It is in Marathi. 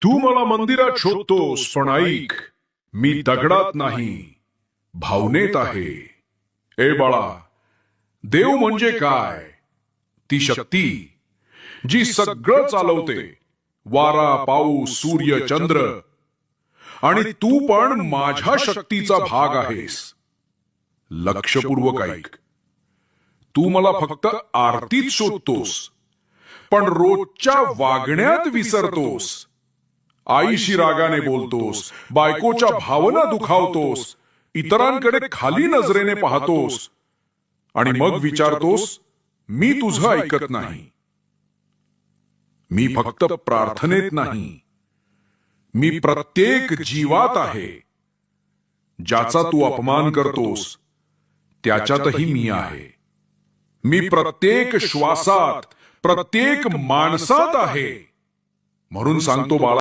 तू मला मंदिरात शोधतोस, पण ऐक, मी दगडात नाही, भावनेत आहे. ए बाळा, देव म्हणजे काय? ती शक्ती जी सगळं चालवते, वारा, पाऊस, सूर्य, चंद्र. आणि तू पण माझ्या शक्तीचा भाग आहेस. लक्षपूर्वक ऐक, तू मला फक्त आरतीत शोधतोस, पण रोजच्या वागण्यात विसरतोस. आईशी रागाने बोलतोस, बायकोच्या भावना दुखावतोस, इतरांकडे खाली नजरेने पाहतोस आणि मग विचारतोस, मी तुझं ऐकत नाही. मी फक्त प्रार्थनेत नाही, मी प्रत्येक जीवात आहे. ज्याचा तू अपमान करतोस त्याच्यातही मी आहे. मी प्रत्येक श्वासात, प्रत्येक माणसात आहे. म्हणून सांगतो बाळा,